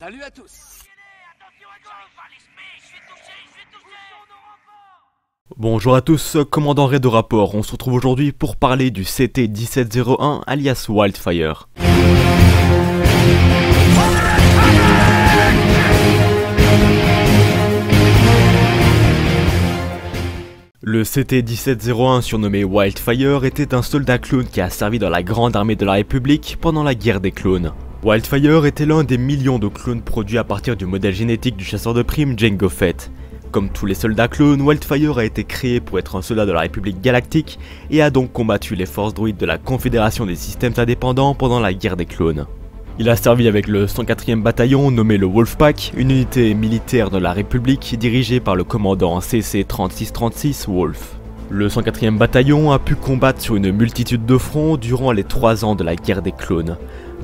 Salut à tous. Bonjour à tous, commandant Red au rapport, on se retrouve aujourd'hui pour parler du CT-1701 alias Wildfire. Le CT-1701 surnommé Wildfire était un soldat clone qui a servi dans la grande armée de la République pendant la guerre des clones. Wildfire était l'un des millions de clones produits à partir du modèle génétique du chasseur de primes Jango Fett. Comme tous les soldats clones, Wildfire a été créé pour être un soldat de la République Galactique et a donc combattu les forces droïdes de la Confédération des Systèmes Indépendants pendant la guerre des clones. Il a servi avec le 104e bataillon nommé le Wolfpack, une unité militaire de la République dirigée par le commandant CC-3636 Wolf. Le 104e bataillon a pu combattre sur une multitude de fronts durant les 3 ans de la guerre des clones,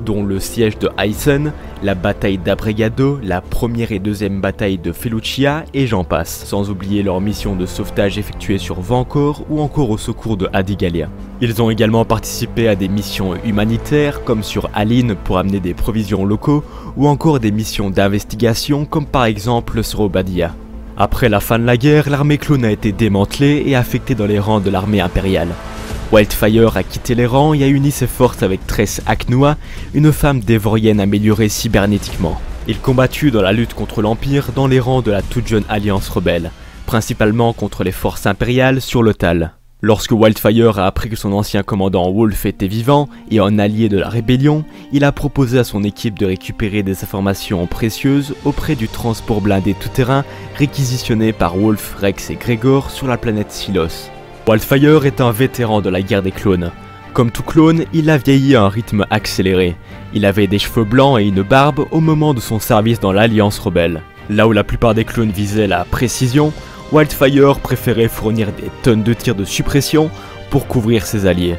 dont le siège de Hyson, la bataille d'Abregado, la première et deuxième bataille de Felucia et j'en passe, sans oublier leur mission de sauvetage effectuée sur Vancor ou encore au secours de Adigalia. Ils ont également participé à des missions humanitaires comme sur Aline pour amener des provisions locaux ou encore des missions d'investigation comme par exemple sur Obadia. Après la fin de la guerre, l'armée clone a été démantelée et affectée dans les rangs de l'armée impériale. Wildfire a quitté les rangs et a uni ses forces avec Tress Aknua, une femme dévorienne améliorée cybernétiquement. Il combattit dans la lutte contre l'Empire dans les rangs de la toute jeune Alliance rebelle, principalement contre les forces impériales sur Lothal. Lorsque Wildfire a appris que son ancien commandant Wolf était vivant et un allié de la rébellion, il a proposé à son équipe de récupérer des informations précieuses auprès du transport blindé tout-terrain réquisitionné par Wolf, Rex et Gregor sur la planète Silos. Wildfire est un vétéran de la guerre des clones. Comme tout clone, il a vieilli à un rythme accéléré. Il avait des cheveux blancs et une barbe au moment de son service dans l'Alliance rebelle. Là où la plupart des clones visaient la précision, Wildfire préférait fournir des tonnes de tirs de suppression pour couvrir ses alliés.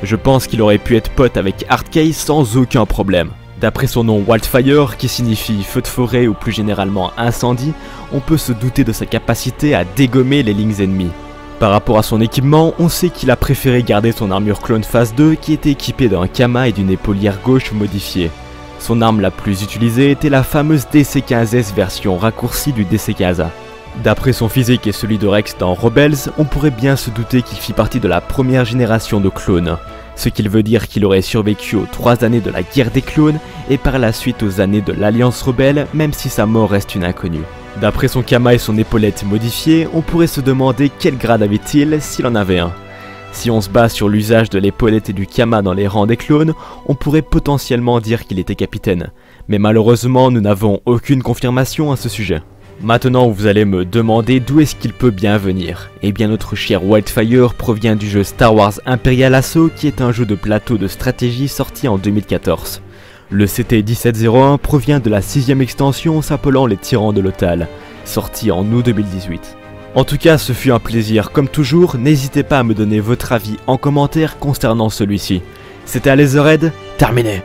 Je pense qu'il aurait pu être pote avec Hardcase sans aucun problème. D'après son nom Wildfire, qui signifie feu de forêt ou plus généralement incendie, on peut se douter de sa capacité à dégommer les lignes ennemies. Par rapport à son équipement, on sait qu'il a préféré garder son armure clone phase 2 qui était équipée d'un Kama et d'une épaulière gauche modifiée. Son arme la plus utilisée était la fameuse DC-15S version raccourcie du DC-15A. D'après son physique et celui de Rex dans Rebels, on pourrait bien se douter qu'il fit partie de la première génération de clones, ce qui veut dire qu'il aurait survécu aux 3 années de la guerre des clones et par la suite aux années de l'Alliance rebelle, même si sa mort reste une inconnue. D'après son Kama et son épaulette modifiée, on pourrait se demander quel grade avait-il s'il en avait un. Si on se base sur l'usage de l'épaulette et du Kama dans les rangs des clones, on pourrait potentiellement dire qu'il était capitaine, mais malheureusement nous n'avons aucune confirmation à ce sujet. Maintenant vous allez me demander d'où est-ce qu'il peut bien venir. Eh bien notre cher Wildfire provient du jeu Star Wars Imperial Assault qui est un jeu de plateau de stratégie sorti en 2014. Le CT-1701 provient de la 6ème extension s'appelant Les Tyrans de Lothal, sortie en août 2018. En tout cas ce fut un plaisir comme toujours, n'hésitez pas à me donner votre avis en commentaire concernant celui-ci. C'était Laserhead, terminé.